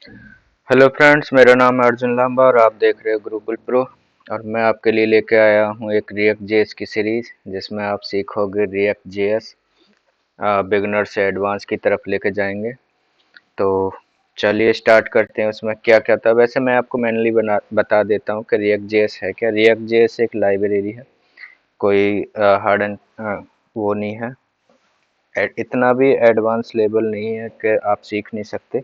Hello friends, मेरा नाम है अर्जुन लांबा और आप देख रहे हो गुरुकुल प्रो। और मैं आपके लिए लेके आया हूँ एक रिएक्ट जेएस की सीरीज जिसमें आप सीखोगे रिएक्ट जेएस, बिगनर से एडवांस की तरफ लेके जाएंगे। तो चलिए स्टार्ट करते हैं। उसमें क्या क्या था, वैसे मैं आपको मेनली बता देता हूँ कि रिएक्ट जेएस है क्या। रिएक्ट जेएस एक लाइब्रेरी है, कोई हार्ड एंड वो नहीं है, इतना भी एडवांस लेवल नहीं है कि आप सीख नहीं सकते।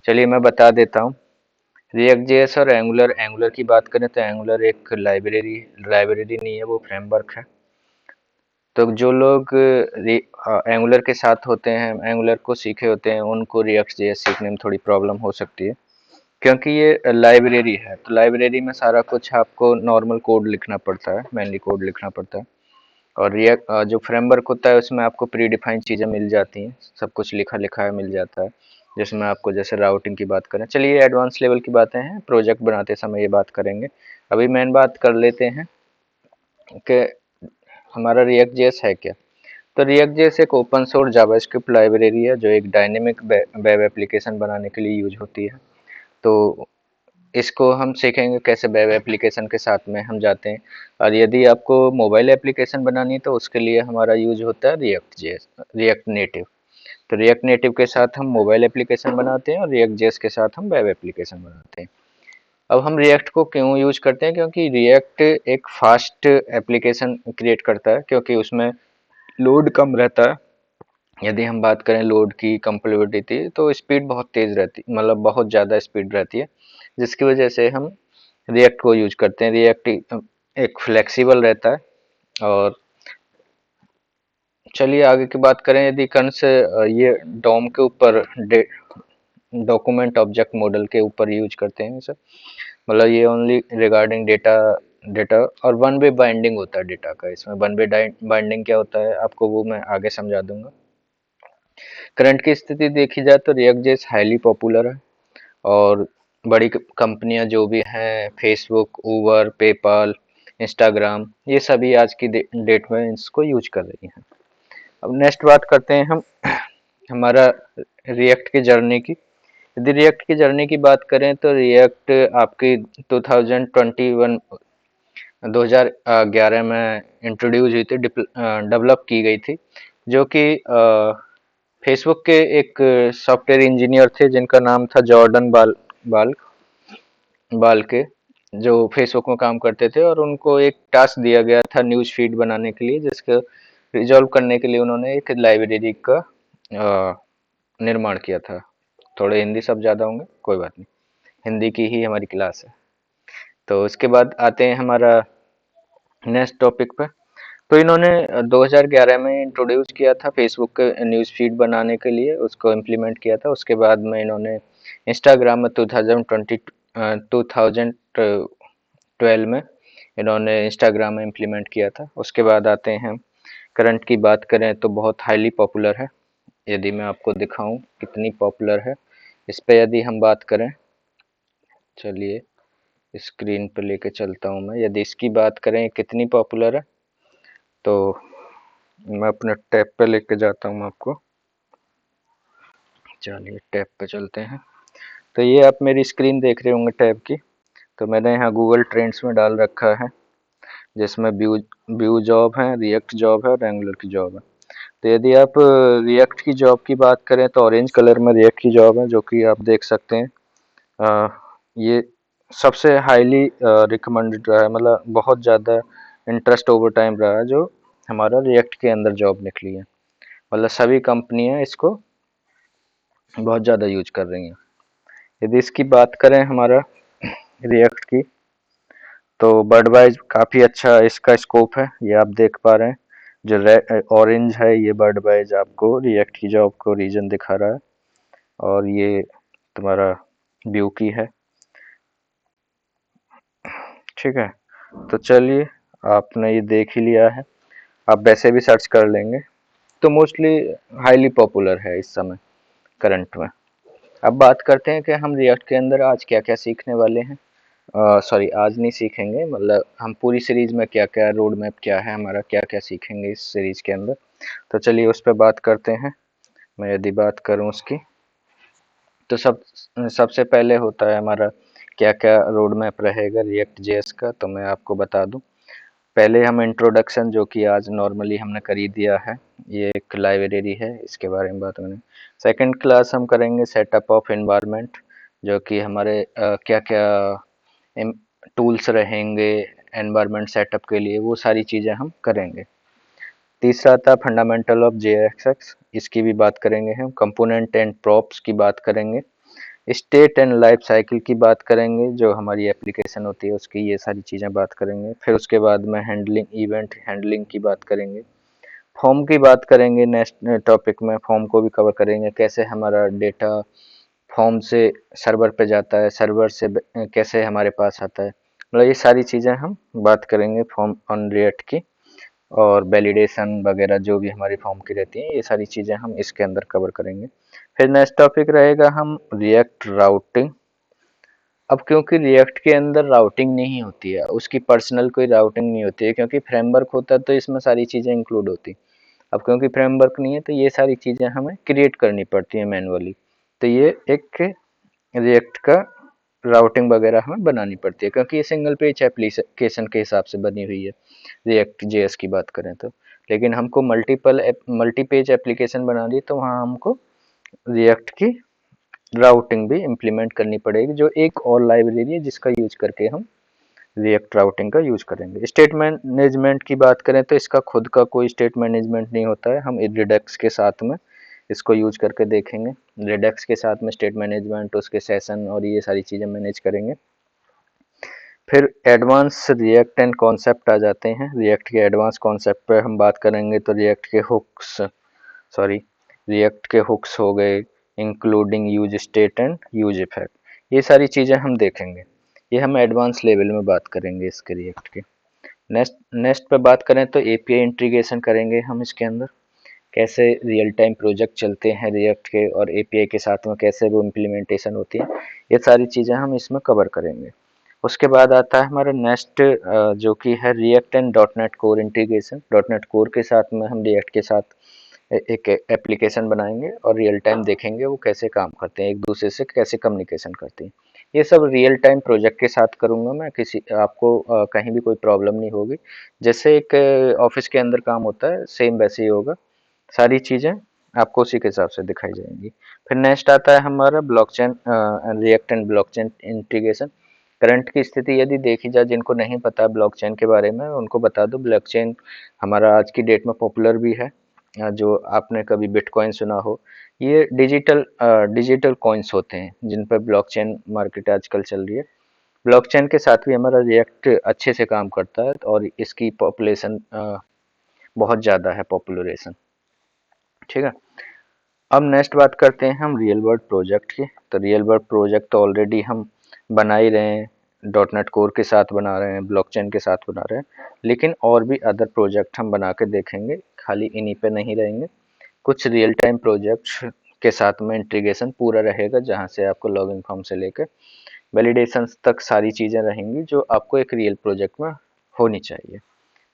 चलिए मैं बता देता हूँ। रिएक्ट जेएस और एंगुलर एंगुलर की बात करें तो एंगुलर एक लाइब्रेरी नहीं है, वो फ्रेमवर्क है। तो जो लोग एंगुलर के साथ होते हैं, एंगुलर को सीखे होते हैं, उनको रिएक्ट जेएस सीखने में थोड़ी प्रॉब्लम हो सकती है, क्योंकि ये लाइब्रेरी है। तो लाइब्रेरी में सारा कुछ आपको नॉर्मल कोड लिखना पड़ता है, मैनली कोड लिखना पड़ता है। और रिएक्ट जो फ्रेमवर्क होता है उसमें आपको प्री डिफाइंड चीज़ें मिल जाती हैं, सब कुछ लिखा लिखा मिल जाता है। जिसमें आपको जैसे राउटिंग की बात करें, चलिए एडवांस लेवल की बातें हैं, प्रोजेक्ट बनाते समय ये बात करेंगे। अभी मेन बात कर लेते हैं कि हमारा रिएक्ट जेएस है क्या। तो रिएक्ट जेएस एक ओपन सोर्स जावास्क्रिप्ट लाइब्रेरी है जो एक डायनेमिक वेब एप्लीकेशन बनाने के लिए यूज होती है। तो इसको हम सीखेंगे कैसे वेब एप्लीकेशन के साथ में हम जाते हैं। और यदि आपको मोबाइल एप्लीकेशन बनानी है तो उसके लिए हमारा यूज होता है रिएक्ट जेएस, रिएक्ट नेटिव। तो रिएक्ट नेटिव के साथ हम मोबाइल एप्लीकेशन बनाते हैं और रिएक्ट जेएस के साथ हम वेब एप्लीकेशन बनाते हैं। अब हम रिएक्ट को क्यों यूज करते हैं, क्योंकि रिएक्ट एक फास्ट एप्लीकेशन क्रिएट करता है, क्योंकि उसमें लोड कम रहता है। यदि हम बात करें लोड की कंपेटिबिलिटी तो स्पीड बहुत तेज रहती, मतलब बहुत ज़्यादा स्पीड रहती है, जिसकी वजह से हम रिएक्ट को यूज करते हैं। रिएक्ट एक फ्लेक्सिबल रहता है। और चलिए आगे की बात करें, यदि कर्ण से ये डोम के ऊपर डॉक्यूमेंट ऑब्जेक्ट मॉडल के ऊपर यूज करते हैं इसे, मतलब ये ओनली रिगार्डिंग डेटा डेटा और वन वे बाइंडिंग होता है डेटा का। इसमें वन वे बाइंडिंग क्या होता है आपको वो मैं आगे समझा दूंगा। करंट की स्थिति देखी जाए तो रिएक्ट जेएस हाईली पॉपुलर है, और बड़ी कंपनियां जो भी हैं, फेसबुक, उबर, पेपाल, इंस्टाग्राम, ये सभी आज की डेट में इसको यूज कर रही हैं। अब नेक्स्ट बात करते हैं हम हमारा रिएक्ट की जर्नी की। यदि रिएक्ट की जर्नी की बात करें तो रिएक्ट आपकी 2021 2011 में इंट्रोड्यूस हुई थी, डेवलप की गई थी, जो कि फेसबुक के एक सॉफ्टवेयर इंजीनियर थे जिनका नाम था जॉर्डन बाल बाल के, जो फेसबुक में काम करते थे। और उनको एक टास्क दिया गया था न्यूज़ फीड बनाने के लिए, जिसको रिजॉल्व करने के लिए उन्होंने एक लाइब्रेरी का निर्माण किया था। थोड़े हिंदी शब्द ज़्यादा होंगे, कोई बात नहीं, हिंदी की ही हमारी क्लास है। तो उसके बाद आते हैं हमारा नेक्स्ट टॉपिक पे। तो इन्होंने 2011 में इंट्रोड्यूस किया था फेसबुक के न्यूज़ फीड बनाने के लिए, उसको इम्प्लीमेंट किया था। उसके बाद में इन्होंने इंस्टाग्राम में 2012 में इन्होंने इंस्टाग्राम में इम्प्लीमेंट किया था। उसके बाद आते हैं करंट की बात करें तो बहुत हाईली पॉपुलर है। यदि मैं आपको दिखाऊं कितनी पॉपुलर है इस पे, यदि हम बात करें, चलिए स्क्रीन पे लेके चलता हूं मैं। यदि इसकी बात करें कितनी पॉपुलर है तो मैं अपने टैब पे लेके जाता हूँ आपको। चलिए टैब पे चलते हैं। तो ये आप मेरी स्क्रीन देख रहे होंगे टैब की। तो मैंने यहाँ गूगल ट्रेंड्स में डाल रखा है, जिसमें व्यू जॉब है, रिएक्ट जॉब है और एंगुलर की जॉब है। तो यदि आप रिएक्ट की जॉब की बात करें तो ऑरेंज कलर में रिएक्ट की जॉब है, जो कि आप देख सकते हैं। ये सबसे हाईली रिकमेंडेड रहा है, मतलब बहुत ज़्यादा इंटरेस्ट ओवर टाइम रहा है जो हमारा रिएक्ट के अंदर जॉब निकली है। मतलब सभी कंपनियां इसको बहुत ज़्यादा यूज कर रही हैं। यदि इसकी बात करें हमारा रिएक्ट की, तो बर्ड वाइज काफ़ी अच्छा इसका स्कोप है, ये आप देख पा रहे हैं। जो रेड ऑरेंज है ये बर्ड वाइज आपको रिएक्ट की जॉब को रीजन दिखा रहा है, और ये तुम्हारा व्यू की है। ठीक है, तो चलिए आपने ये देख ही लिया है, आप वैसे भी सर्च कर लेंगे। तो मोस्टली हाईली पॉपुलर है इस समय करंट में। अब बात करते हैं कि हम रिएक्ट के अंदर आज क्या क्या सीखने वाले हैं। सॉरी, आज नहीं सीखेंगे, मतलब हम पूरी सीरीज में क्या क्या रोड मैप क्या है हमारा, क्या क्या सीखेंगे इस सीरीज के अंदर। तो चलिए उस पर बात करते हैं। मैं यदि बात करूं उसकी, तो सबसे पहले होता है हमारा क्या क्या रोड मैप रहेगा रिएक्ट जेएस का, तो मैं आपको बता दूं। पहले हम इंट्रोडक्शन, जो कि आज नॉर्मली हमने कर ही दिया है, ये एक लाइब्रेरी है, इसके बारे में बात करें। सेकंड क्लास हम करेंगे सेटअप ऑफ एनवायरनमेंट, जो कि हमारे क्या क्या टूल्स रहेंगे एनवायरनमेंट सेटअप के लिए, वो सारी चीज़ें हम करेंगे। तीसरा आता है फंडामेंटल ऑफ जेएसएक्स, इसकी भी बात करेंगे हम। कंपोनेंट एंड प्रॉप्स की बात करेंगे। स्टेट एंड लाइफ साइकिल की बात करेंगे, जो हमारी एप्लीकेशन होती है उसकी, ये सारी चीज़ें बात करेंगे। फिर उसके बाद में हैंडलिंग, इवेंट हैंडलिंग की बात करेंगे। फॉर्म की बात करेंगे, नेक्स्ट टॉपिक में फॉर्म को भी कवर करेंगे, कैसे हमारा डेटा फॉर्म से सर्वर पे जाता है, सर्वर से कैसे हमारे पास आता है, मतलब ये सारी चीज़ें हम बात करेंगे फॉर्म ऑन रिएक्ट की। और वैलिडेशन वगैरह जो भी हमारी फॉर्म की रहती हैं, ये सारी चीज़ें हम इसके अंदर कवर करेंगे। फिर नेक्स्ट टॉपिक रहेगा हम रिएक्ट राउटिंग। अब क्योंकि रिएक्ट के अंदर राउटिंग नहीं होती है, उसकी पर्सनल कोई राउटिंग नहीं होती है, क्योंकि फ्रेमवर्क होता है तो इसमें सारी चीज़ें इंक्लूड होती। अब क्योंकि फ्रेमवर्क नहीं है तो ये सारी चीज़ें हमें क्रिएट करनी पड़ती हैं मैनुअली, तो ये एक रिएक्ट का राउटिंग वगैरह हमें बनानी पड़ती है, क्योंकि ये सिंगल पेज एप्लीकेशन के हिसाब से बनी हुई है रिएक्ट जेएस की बात करें तो। लेकिन हमको मल्टी पेज एप्लीकेशन बनानी है, तो वहाँ हमको रिएक्ट की राउटिंग भी इम्प्लीमेंट करनी पड़ेगी, जो एक और लाइब्रेरी है जिसका यूज करके हम रिएक्ट राउटिंग का यूज करेंगे। स्टेट मैनेजमेंट की बात करें तो इसका खुद का कोई स्टेट मैनेजमेंट नहीं होता है, हम रिडक्स के साथ में इसको यूज करके देखेंगे। रिडक्स के साथ में स्टेट मैनेजमेंट, उसके सेशन और ये सारी चीज़ें मैनेज करेंगे। फिर एडवांस रिएक्ट एंड कॉन्सेप्ट आ जाते हैं। रिएक्ट के एडवांस कॉन्सेप्ट पे हम बात करेंगे तो रिएक्ट के हुक्स हो गए, including use state and use effect, ये सारी चीज़ें हम देखेंगे। ये हम एडवांस लेवल में बात करेंगे इसके रिएक्ट के। नेक्स्ट नेक्स्ट पे बात करें तो एपीआई इंटीग्रेशन करेंगे हम इसके अंदर, कैसे रियल टाइम प्रोजेक्ट चलते हैं रिएक्ट के और एपीआई के साथ में कैसे वो इम्प्लीमेंटेशन होती है, ये सारी चीज़ें हम इसमें कवर करेंगे। उसके बाद आता है हमारा नेक्स्ट, जो कि है react and dot net core integration. Dot net core के साथ में हम रिएक्ट के साथ एक एप्लीकेशन बनाएंगे और रियल टाइम देखेंगे वो कैसे काम करते हैं, एक दूसरे से कैसे कम्युनिकेशन करते हैं। ये सब रियल टाइम प्रोजेक्ट के साथ करूंगा मैं, किसी आपको कहीं भी कोई प्रॉब्लम नहीं होगी। जैसे एक ऑफिस के अंदर काम होता है सेम वैसे ही होगा, सारी चीज़ें आपको उसी के हिसाब से दिखाई जाएंगी। फिर नेक्स्ट आता है हमारा blockchain, react and blockchain integration. Current की स्थिति यदि देखी जाए, जिनको नहीं पता ब्लॉकचेन के बारे में उनको बता दो। ब्लॉकचेन हमारा आज की डेट में पॉपुलर भी है, जो आपने कभी बिटकॉइन सुना हो, ये डिजिटल कॉइन्स होते हैं जिन पर ब्लॉकचेन मार्केट आजकल चल रही है। ब्लॉकचेन के साथ भी हमारा रिएक्ट अच्छे से काम करता है और इसकी पॉपुलेशन बहुत ज़्यादा है, पॉपुलरेशन। ठीक है। अब नेक्स्ट बात करते हैं हम रियल वर्ल्ड प्रोजेक्ट की। तो रियल वर्ल्ड प्रोजेक्ट तो ऑलरेडी हम बना ही रहे हैं, डॉट नेट कोर के साथ बना रहे हैं, ब्लॉकचेन के साथ बना रहे हैं, लेकिन और भी अदर प्रोजेक्ट हम बना के देखेंगे, खाली इन्हीं पे नहीं रहेंगे। कुछ रियल टाइम प्रोजेक्ट्स के साथ में इंटीग्रेशन पूरा रहेगा, जहाँ से आपको लॉगिन फॉर्म से लेकर वैलिडेशन तक सारी चीज़ें रहेंगी जो आपको एक रियल प्रोजेक्ट में होनी चाहिए।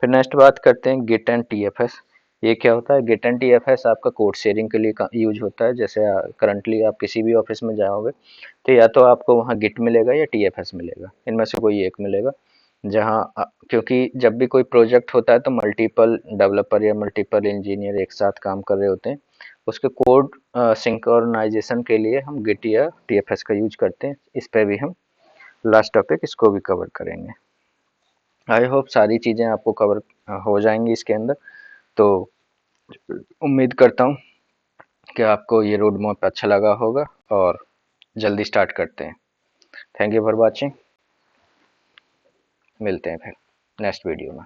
फिर नेक्स्ट बात करते हैं गिट एंड टीएफएस। ये क्या होता है? गिट एंड टीएफएस आपका कोड शेयरिंग के लिए यूज होता है। जैसे करंटली आप किसी भी ऑफिस में जाओगे तो या तो आपको वहाँ गिट मिलेगा या टीएफएस मिलेगा, इनमें से कोई एक मिलेगा। जहाँ क्योंकि जब भी कोई प्रोजेक्ट होता है तो मल्टीपल डेवलपर या मल्टीपल इंजीनियर एक साथ काम कर रहे होते हैं, उसके कोड सिंक्रोनाइजेशन के लिए हम गिट या टीएफएस का यूज करते हैं। इस पर भी हम लास्ट टॉपिक इसको भी कवर करेंगे। आई होप सारी चीज़ें आपको कवर हो जाएंगी इसके अंदर। तो उम्मीद करता हूँ कि आपको ये रोड मैप अच्छा लगा होगा और जल्दी स्टार्ट करते हैं। Thank you for watching. मिलते हैं फिर नेक्स्ट वीडियो में।